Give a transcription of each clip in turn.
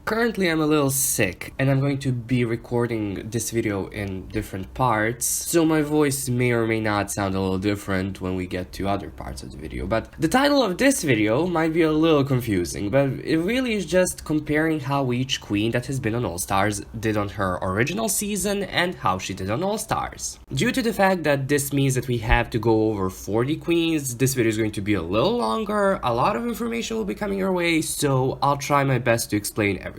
Currently I'm a little sick and I'm going to be recording this video in different parts, so my voice may or may not sound a little different when we get to other parts of the video. But the title of this video might be a little confusing, but it really is just comparing how each queen that has been on All Stars did on her original season and how she did on All Stars. Due to the fact that this means that we have to go over 40 queens, this video is going to be a little longer, a lot of information will be coming your way, so I'll try my best to explain everything.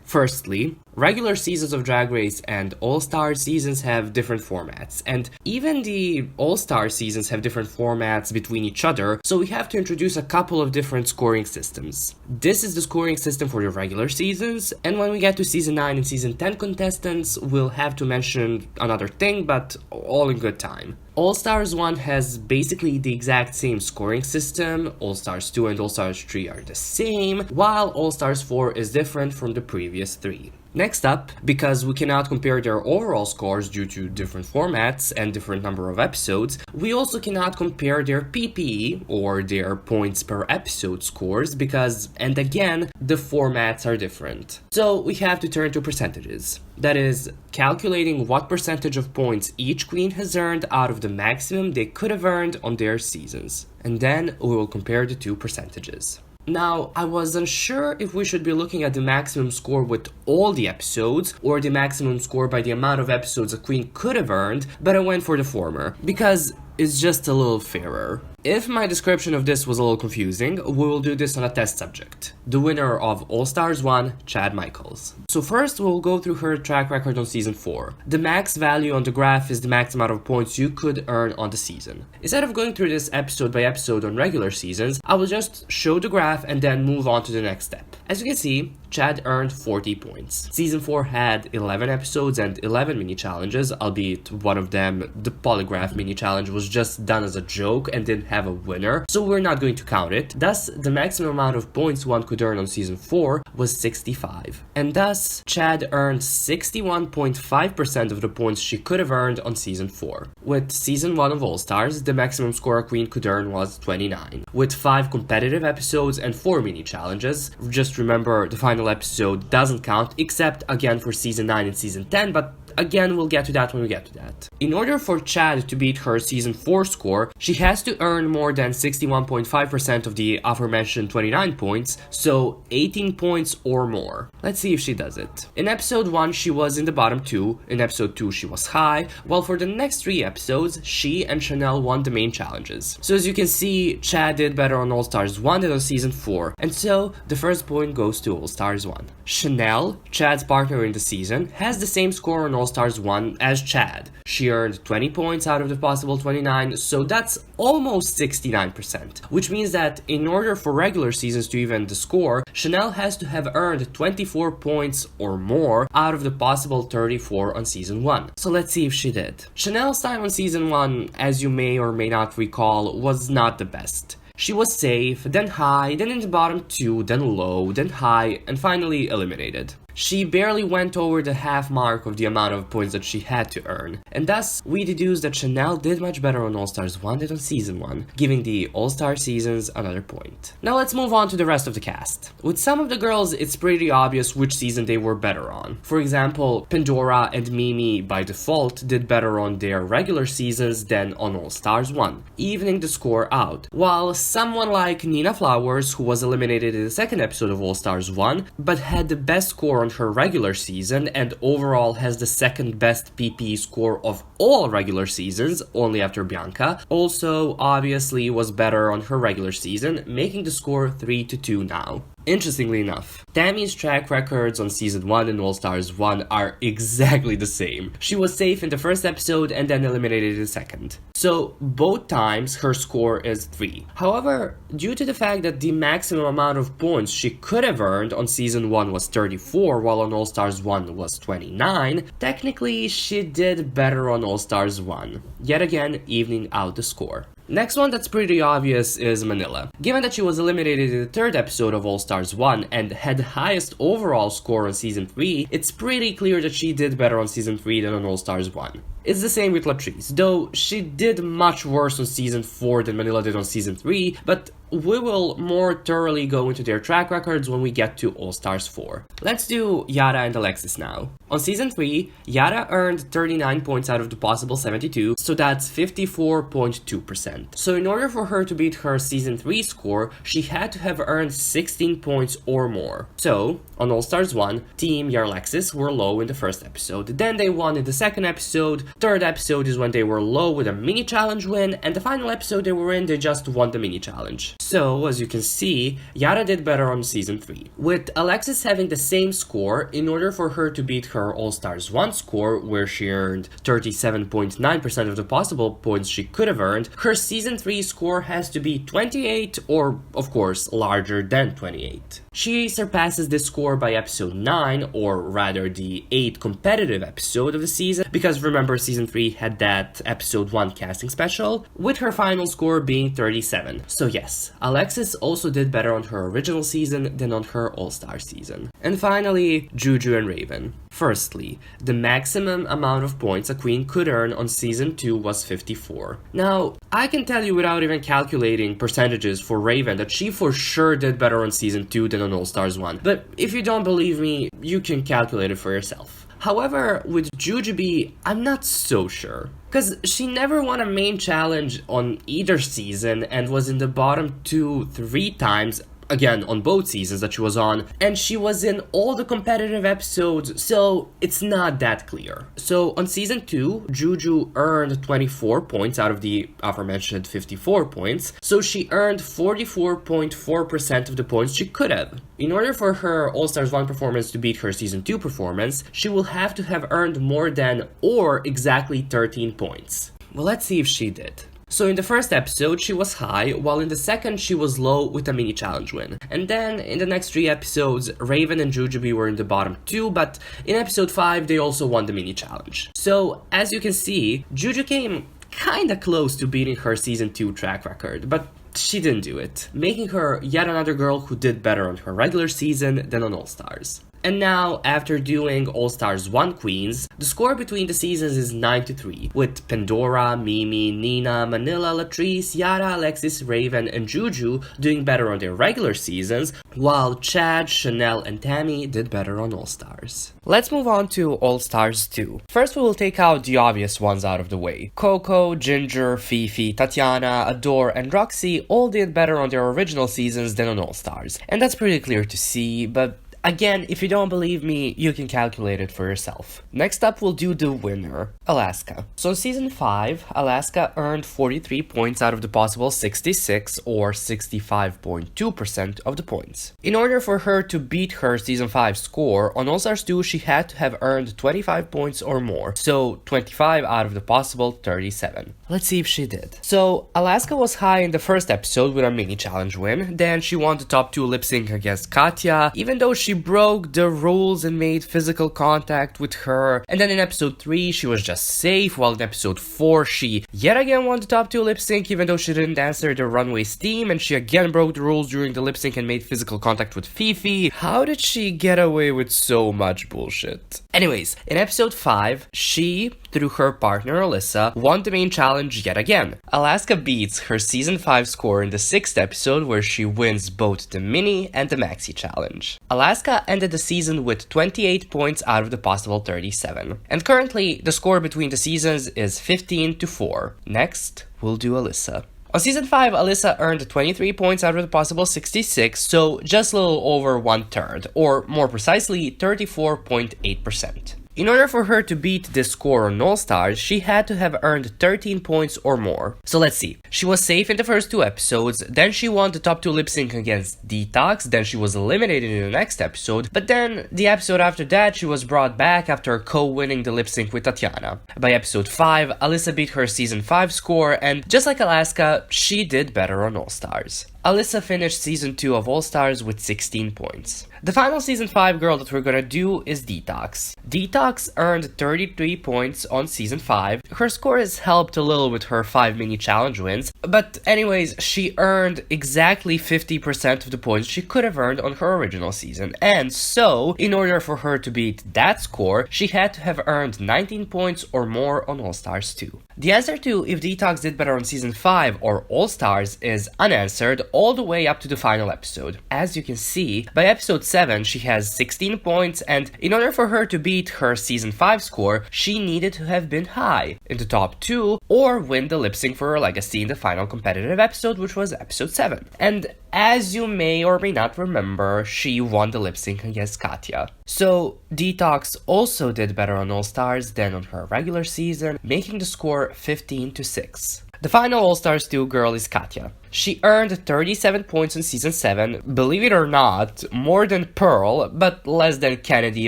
Firstly, regular seasons of Drag Race and All-Star seasons have different formats, and even the All-Star seasons have different formats between each other, so we have to introduce a couple of different scoring systems. This is the scoring system for the regular seasons, and when we get to Season 9 and Season 10 contestants, we'll have to mention another thing, but all in good time. All Stars 1 has basically the exact same scoring system, All Stars 2 and All Stars 3 are the same, while All Stars 4 is different from the previous 3. Next up, because we cannot compare their overall scores due to different formats and different number of episodes, we also cannot compare their PPE or their points per episode scores because, and again, the formats are different. So we have to turn to percentages. That is, calculating what percentage of points each queen has earned out of the maximum they could have earned on their seasons. And then we will compare the two percentages. Now, I was unsure if we should be looking at the maximum score with all the episodes or the maximum score by the amount of episodes a queen could have earned, but I went for the former, because it's just a little fairer. If my description of this was a little confusing, we will do this on a test subject. The winner of All Stars 1, Chad Michaels. So first we'll go through her track record on Season 4. The max value on the graph is the max amount of points you could earn on the season. Instead of going through this episode by episode on regular seasons, I will just show the graph and then move on to the next step. As you can see, Chad earned 40 points. Season 4 had 11 episodes and 11 mini challenges, albeit one of them, the polygraph mini challenge, was just done as a joke and didn't have a winner, so we're not going to count it. Thus, the maximum amount of points one could earn on Season 4 was 65. And thus, Chad earned 61.5% of the points she could have earned on Season 4. With Season 1 of All Stars, the maximum score a queen could earn was 29. With 5 competitive episodes and 4 mini challenges, just remember the final episode doesn't count, except again for Season 9 and Season 10, but again, we'll get to that when we get to that. In order for Chad to beat her Season 4 score, she has to earn more than 61.5% of the aforementioned 29 points, so 18 points or more. Let's see if she does it. In Episode 1, she was in the bottom 2, in Episode 2 she was high, while for the next 3 episodes, she and Chanel won the main challenges. So as you can see, Chad did better on All Stars 1 than on Season 4, and so the first point goes to All Stars 1. Chanel, Chad's partner in the season, has the same score on All Stars 1 as Chad. She earned 20 points out of the possible 29, so that's almost 69%, which means that in order for regular seasons to even the score, Chanel has to have earned 24 points or more out of the possible 34 on Season 1. So let's see if she did. Chanel's time on Season 1, as you may or may not recall, was not the best. She was safe, then high, then in the bottom 2, then low, then high, and finally eliminated. She barely went over the half mark of the amount of points that she had to earn, and thus we deduce that Chanel did much better on All Stars 1 than on Season 1, giving the All Star seasons another point. Now let's move on to the rest of the cast. With some of the girls, it's pretty obvious which season they were better on. For example, Pandora and Mimi by default did better on their regular seasons than on All Stars 1, evening the score out, while someone like Nina Flowers, who was eliminated in the second episode of All Stars 1, but had the best score on her regular season and overall has the second best PPE score of all regular seasons, only after Bianca, also obviously was better on her regular season, making the score 3-2 now. Interestingly enough, Tammy's track records on Season 1 and All Stars 1 are exactly the same. She was safe in the first episode and then eliminated in the second. So both times her score is 3. However, due to the fact that the maximum amount of points she could have earned on Season 1 was 34 while on All Stars 1 was 29, technically she did better on All Stars 1, yet again evening out the score. Next one that's pretty obvious is Manila. Given that she was eliminated in the third episode of All Stars 1 and had the highest overall score on Season 3, it's pretty clear that she did better on Season 3 than on All Stars 1. It's the same with Latrice, though she did much worse on Season 4 than Manila did on Season 3, but we will more thoroughly go into their track records when we get to All Stars 4. Let's do Yara and Alexis now. On season 3, Yara earned 39 points out of the possible 72, so that's 54.2%. So in order for her to beat her season 3 score, she had to have earned 16 points or more. So, on All Stars 1, Team Yara Alexis were low in the first episode, then they won in the second episode, third episode is when they were low with a mini challenge win, and the final episode they were in, they just won the mini challenge. So, as you can see, Yara did better on season 3. With Alexis having the same score, in order for her to beat her All Stars 1 score, where she earned 37.9% of the possible points she could have earned, her season 3 score has to be 28 or, of course, larger than 28. She surpasses this score by episode 9, or rather the 8th competitive episode of the season, because remember season 3 had that episode 1 casting special, with her final score being 37. So yes, Alexis also did better on her original season than on her All-Star season. And finally, Juju and Raven. Firstly, the maximum amount of points a queen could earn on season 2 was 54. Now, I can tell you without even calculating percentages for Raven that she for sure did better on season 2 than on All Stars 1, but if you don't believe me, you can calculate it for yourself. However, with Jujubee, I'm not so sure. Because she never won a main challenge on either season and was in the bottom 2-3 times, again on both seasons that she was on, and she was in all the competitive episodes, so it's not that clear. So on season 2, Juju earned 24 points out of the aforementioned 54 points, so she earned 44.4% of the points she could have. In order for her All Stars 1 performance to beat her season 2 performance, she will have to have earned more than or exactly 13 points. Well, let's see if she did. So in the first episode, she was high, while in the second, she was low with a mini challenge win. And then, in the next 3 episodes, Raven and Jujubee were in the bottom 2, but in episode 5, they also won the mini challenge. So, as you can see, Juju came kinda close to beating her season 2 track record, but she didn't do it, making her yet another girl who did better on her regular season than on All Stars. And now, after doing All Stars 1 queens, the score between the seasons is 9-3, with Pandora, Mimi, Nina, Manila, Latrice, Yara, Alexis, Raven, and Juju doing better on their regular seasons, while Chad, Chanel, and Tammy did better on All Stars. Let's move on to All Stars 2. First, we will take out the obvious ones out of the way. Coco, Ginger, Fifi, Tatiana, Adore, and Roxy all did better on their original seasons than on All Stars. And that's pretty clear to see, but again, if you don't believe me, you can calculate it for yourself. Next up, we'll do the winner, Alaska. So in season 5, Alaska earned 43 points out of the possible 66, or 65.2% of the points. In order for her to beat her season 5 score, on All Stars 2, she had to have earned 25 points or more, so 25 out of the possible 37. Let's see if she did. So, Alaska was high in the first episode with a mini challenge win, then she won the top 2 lip sync against Katya, even though she broke the rules and made physical contact with her, and then in episode 3 she was just safe, while in episode 4 she yet again won the top 2 lip sync even though she didn't answer the runway's theme, and she again broke the rules during the lip sync and made physical contact with Fifi. How did she get away with so much bullshit? Anyways, in episode 5, she, through her partner Alyssa, won the main challenge yet again. Alaska beats her season 5 score in the 6th episode where she wins both the mini and the maxi challenge. Alaska ended the season with 28 points out of the possible 37. And currently, the score between the seasons is 15-4. Next, we'll do Alyssa. On season 5, Alyssa earned 23 points out of the possible 66, so just a little over 1/3, or more precisely, 34.8%. In order for her to beat this score on All Stars, she had to have earned 13 points or more. So let's see. She was safe in the first 2 episodes, then she won the top 2 lip sync against Detox, then she was eliminated in the next episode, but then the episode after that she was brought back after co-winning the lip sync with Tatiana. By episode 5, Alyssa beat her season 5 score, and just like Alaska, she did better on All Stars. Alyssa finished season 2 of All Stars with 16 points. The final season 5 girl that we're gonna do is Detox. Detox earned 33 points on season 5. Her score is helped a little with her 5 mini challenge wins, but anyways, she earned exactly 50% of the points she could have earned on her original season, and so, in order for her to beat that score, she had to have earned 19 points or more on All Stars 2. The answer to if Detox did better on season 5 or All Stars is unanswered all the way up to the final episode. As you can see, by episode 7 she has 16 points, and in order for her to beat her season 5 score, she needed to have been high in the top 2 or win the lip sync for her legacy in the final competitive episode, which was episode 7. And as you may or may not remember, she won the lip sync against Katya. So Detox also did better on All Stars than on her regular season, making the score 15-6. The final All Stars 2 girl is Katya. She earned 37 points in season 7, believe it or not, more than Pearl, but less than Kennedy,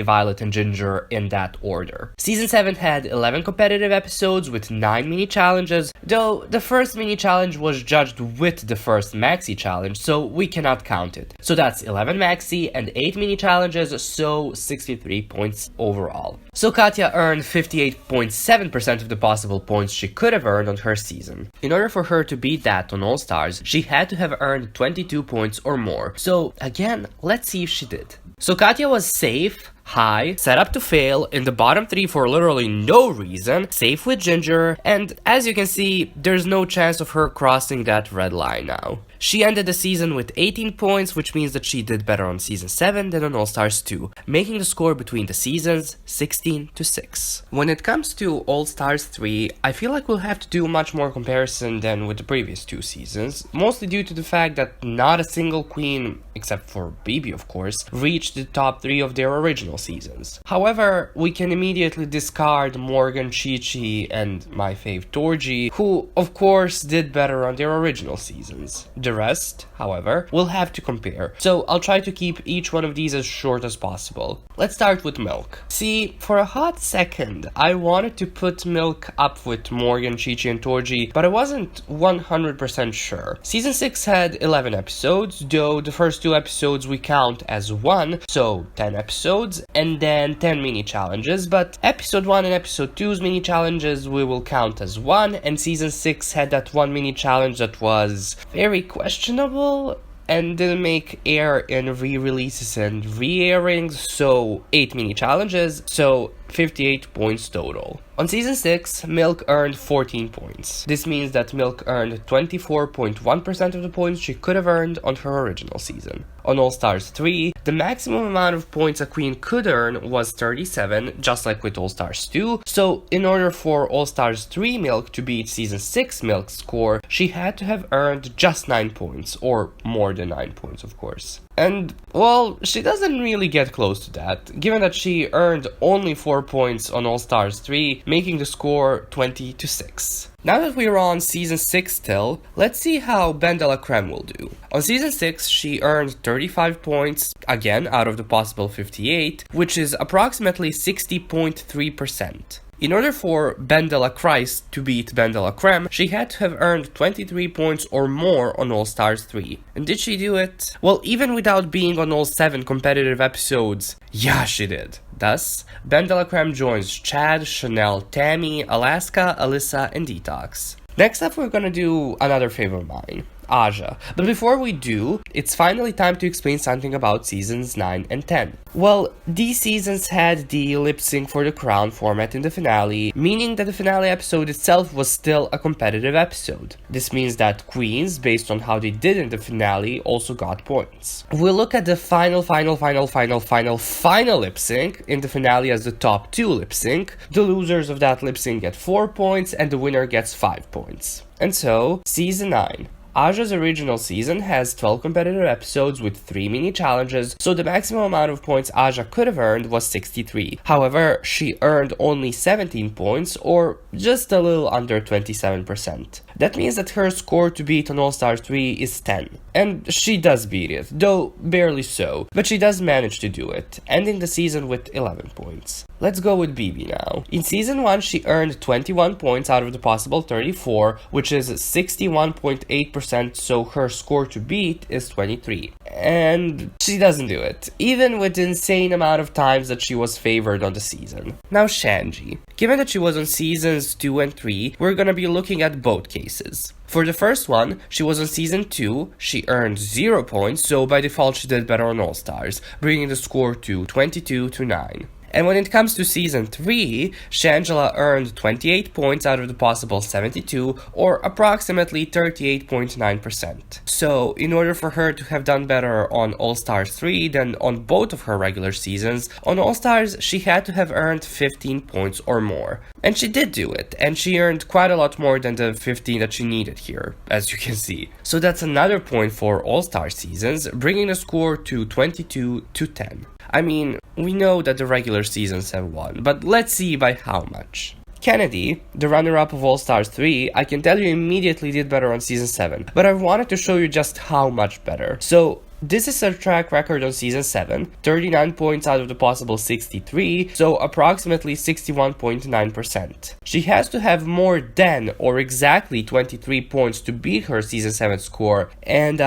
Violet, and Ginger in that order. Season 7 had 11 competitive episodes with 9 mini challenges, though the first mini challenge was judged with the first maxi challenge, so we cannot count it. So that's 11 maxi and 8 mini challenges, so 63 points overall. So Katya earned 58.7% of the possible points she could have earned on her season. In order for her to beat that on All Stars, she had to have earned 22 points or more. So again, let's see if she did. So Katya was safe, high, set up to fail, in the bottom 3 for literally no reason, safe with Ginger, and as you can see, there's no chance of her crossing that red line now. She ended the season with 18 points, which means that she did better on season 7 than on All Stars 2, making the score between the seasons 16-6. When it comes to All Stars 3, I feel like we'll have to do much more comparison than with the previous 2 seasons, mostly due to the fact that not a single queen, except for BB of course, reached the top 3 of their original seasons. However, we can immediately discard Morgan, Chi-Chi, and my fave Torji, who of course did better on their original seasons. The rest, however, we'll have to compare, so I'll try to keep each one of these as short as possible. Let's start with Milk. See, for a hot second, I wanted to put Milk up with Morgan, Chi-Chi, and Torji, but I wasn't 100% sure. Season 6 had 11 episodes, though the first 2 episodes we count as 1, so 10 episodes, and then 10 mini challenges, but episode 1 and episode 2's mini challenges we will count as 1, and season 6 had that 1 mini challenge that was very questionable and didn't make air in re-releases and re-airings, so 8 mini challenges, so 58 points total. On season 6, Milk earned 14 points. This means that Milk earned 24.1% of the points she could have earned on her original season. On All Stars 3, the maximum amount of points a queen could earn was 37, just like with All Stars 2, so in order for All Stars 3 Milk to beat season 6 Milk's score, she had to have earned just 9 points, or more than 9 points of course. And, well, she doesn't really get close to that, given that she earned only 4 points on All Stars 3, making the score 20-6. Now that we're on season 6 still, let's see how Ben de la Creme will do. On season 6, she earned 35 points, again out of the possible 58, which is approximately 60.3%. In order for Ben de la Christ to beat Ben de la Creme, she had to have earned 23 points or more on All Stars 3. And did she do it? Well, even without being on all 7 competitive episodes, yeah, she did. Thus, Ben de la Creme joins Chad, Chanel, Tammy, Alaska, Alyssa, and Detox. Next up, we're gonna do another favorite of mine, Aja. But before we do, it's finally time to explain something about seasons 9 and 10. Well, these seasons had the lip sync for the crown format in the finale, meaning that the finale episode itself was still a competitive episode. This means that queens, based on how they did in the finale, also got points. We'll look at the final lip sync in the finale as the top 2 lip sync. The losers of that lip sync get 4 points and the winner gets 5 points. And so, season 9. Aja's original season has 12 competitive episodes with 3 mini challenges, so the maximum amount of points Aja could have earned was 63. However, she earned only 17 points, or just a little under 27%. That means that her score to beat on All Stars 3 is 10. And she does beat it, though barely so, but she does manage to do it, ending the season with 11 points. Let's go with BB now. In season 1, she earned 21 points out of the possible 34, which is 61.8%, so her score to beat is 23. And she doesn't do it, even with the insane amount of times that she was favored on the season. Now Shanji. Given that she was on seasons 2 and 3, we're gonna be looking at both cases. For the first one, she was on season 2, she earned 0 points, so by default she did better on All Stars, bringing the score to 22-9. And when it comes to season 3, Shangela earned 28 points out of the possible 72, or approximately 38.9%. So, in order for her to have done better on All Stars 3 than on both of her regular seasons, on All Stars she had to have earned 15 points or more. And she did do it, and she earned quite a lot more than the 15 that she needed here, as you can see. So that's another point for All Star seasons, bringing the score to 22-10. I mean, we know that the regular seasons have won, but let's see by how much. Kennedy, the runner-up of All Stars 3, I can tell you immediately did better on season 7, but I wanted to show you just how much better. So, this is her track record on season 7, 39 points out of the possible 63, so approximately 61.9%. She has to have more than or exactly 23 points to beat her season 7 score, and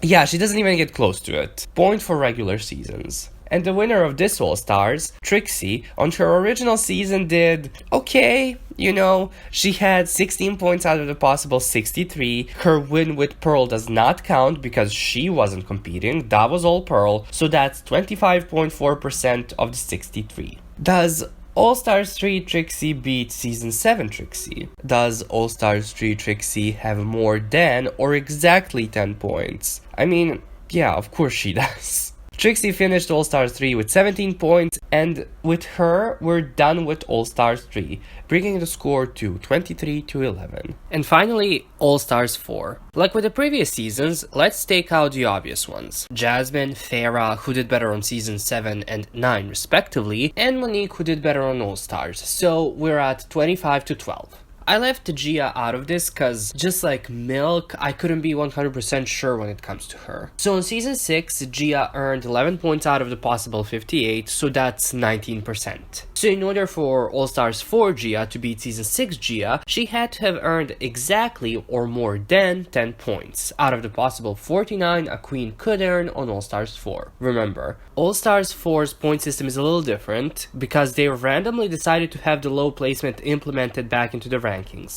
yeah, she doesn't even get close to it. Point for regular seasons. And the winner of this All Stars, Trixie, on her original season did okay. You know, she had 16 points out of the possible 63. Her win with Pearl does not count because she wasn't competing. That was all Pearl. So that's 25.4% of the 63. Does All Stars 3 Trixie beat Season 7 Trixie? Does All Stars 3 Trixie have more than or exactly 10 points? I mean, yeah, of course she does. Trixie finished All Stars 3 with 17 points, and with her, we're done with All Stars 3, bringing the score to 23-11. And finally, All Stars 4. Like with the previous seasons, let's take out the obvious ones. Jasmine, Farah, who did better on season 7 and 9 respectively, and Monique, who did better on All Stars, so we're at 25-12. I left Gia out of this cause, just like Milk, I couldn't be 100% sure when it comes to her. So in season 6, Gia earned 11 points out of the possible 58, so that's 19%. So in order for All Stars 4 Gia to beat season 6 Gia, she had to have earned exactly or more than 10 points out of the possible 49 a queen could earn on All Stars 4. Remember, All Stars 4's point system is a little different because they randomly decided to have the low placement implemented back into the rankings.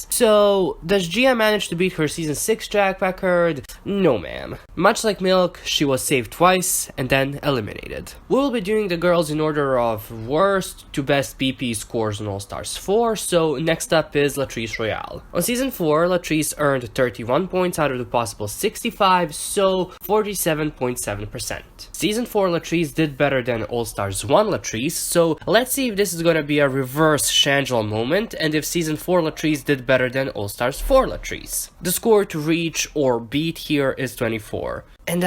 So, does Gia manage to beat her season 6 track record? No ma'am. Much like Milk, she was saved twice and then eliminated. We'll be doing the girls in order of worst to best BP scores on All Stars 4, so next up is Latrice Royale. On season 4, Latrice earned 31 points out of the possible 65, so 47.7%. Season 4 Latrice did better than All Stars 1 Latrice, so let's see if this is gonna be a reverse Shangela moment, and if season 4 Latrice did better than All Stars 4 Latrice. The score to reach or beat here is 24. And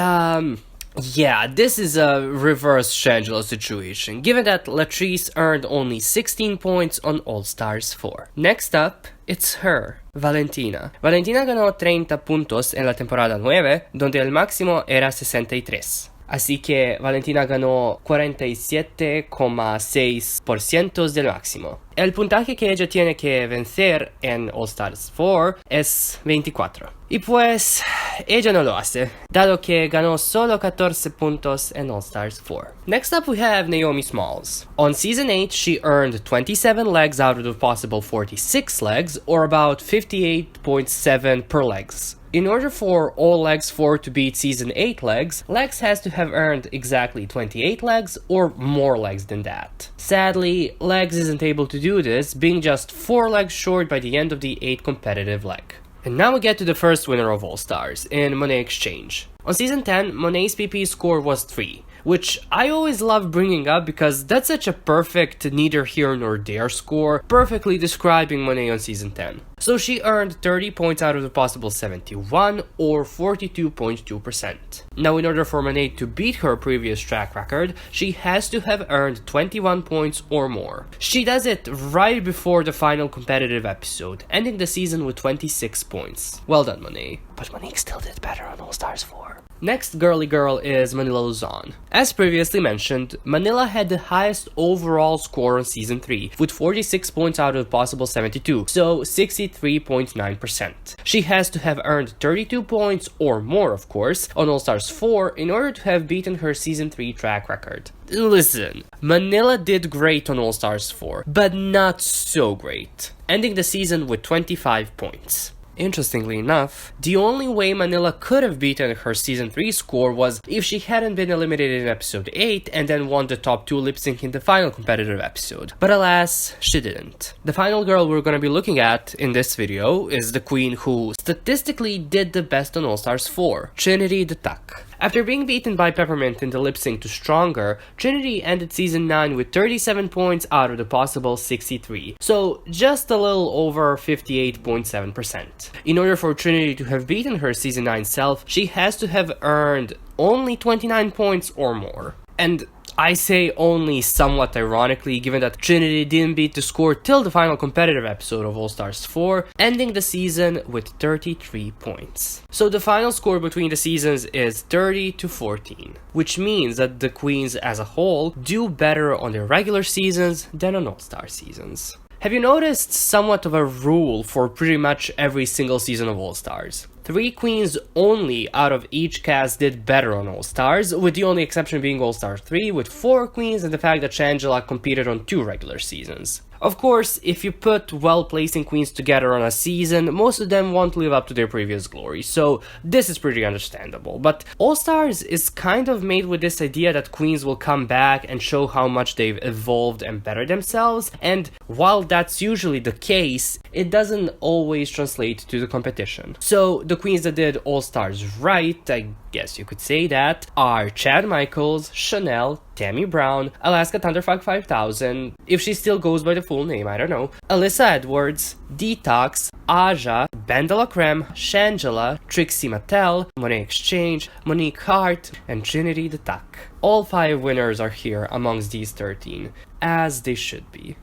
yeah, this is a reverse Shangela situation, given that Latrice earned only 16 points on All Stars 4. Next up, it's her, Valentina. Valentina ganó 30 puntos en la temporada 9, donde el máximo era 63. Así que Valentina ganó 47,6% del máximo. El puntaje que ella tiene que vencer en All Stars 4 es 24. Y pues, ella no lo hace, dado que ganó solo 14 puntos en All Stars 4. Next up we have Naomi Smalls. On season 8, she earned 27 legs out of the possible 46 legs, or about 58.7 per legs. In order for all legs 4 to beat season 8 legs, Lex has to have earned exactly 28 legs or more legs than that. Sadly, Legs isn't able to do this, being just 4 legs short by the end of the 8 competitive leg. And now we get to the first winner of All Stars, in Monet Exchange. On season 10, Monet's PP score was 3, which I always love bringing up because that's such a perfect neither here nor there score, perfectly describing Monet on season 10. So she earned 30 points out of the possible 71, or 42.2%. Now in order for Monet to beat her previous track record, she has to have earned 21 points or more. She does it right before the final competitive episode, ending the season with 26 points. Well done, Monet. But Monique still did better on All Stars 4. Next girly girl is Manila Luzon. As previously mentioned, Manila had the highest overall score on season 3, with 46 points out of possible 72, so 63.9%. She has to have earned 32 points or more, of course, on All Stars 4 in order to have beaten her season 3 track record. Listen, Manila did great on All Stars 4, but not so great, ending the season with 25 points. Interestingly enough, the only way Manila could have beaten her season 3 score was if she hadn't been eliminated in episode 8 and then won the top 2 lip sync in the final competitive episode. But alas, she didn't. The final girl we're gonna be looking at in this video is the queen who statistically did the best on All Stars 4, Trinity the Tuck. After being beaten by Peppermint in the lip sync to Stronger, Trinity ended season 9 with 37 points out of the possible 63, so just a little over 58.7%. In order for Trinity to have beaten her season 9 self, she has to have earned only 29 points or more. And I say only somewhat ironically, given that Trinity didn't beat the score till the final competitive episode of All Stars 4, ending the season with 33 points. So the final score between the seasons is 30-14, which means that the queens as a whole do better on their regular seasons than on All Star seasons. Have you noticed somewhat of a rule for pretty much every single season of All Stars? 3 queens only out of each cast did better on All Stars, with the only exception being All Star 3 with 4 queens and the fact that Shangela competed on 2 regular seasons. Of course, if you put well-placing queens together on a season, most of them won't live up to their previous glory, so this is pretty understandable. But All Stars is kind of made with this idea that queens will come back and show how much they've evolved and bettered themselves, and while that's usually the case, it doesn't always translate to the competition. So the queens that did All Stars right, I guess you could say that, are Chad Michaels, Chanel, Tammy Brown, Alaska Thunderfuck 5000, if she still goes by the full name, I don't know, Alyssa Edwards, Detox, Aja, Ben de la Creme, Shangela, Trixie Mattel, Monet Exchange, Monique Hart, and Trinity the Tuck. All 5 winners are here amongst these 13, as they should be.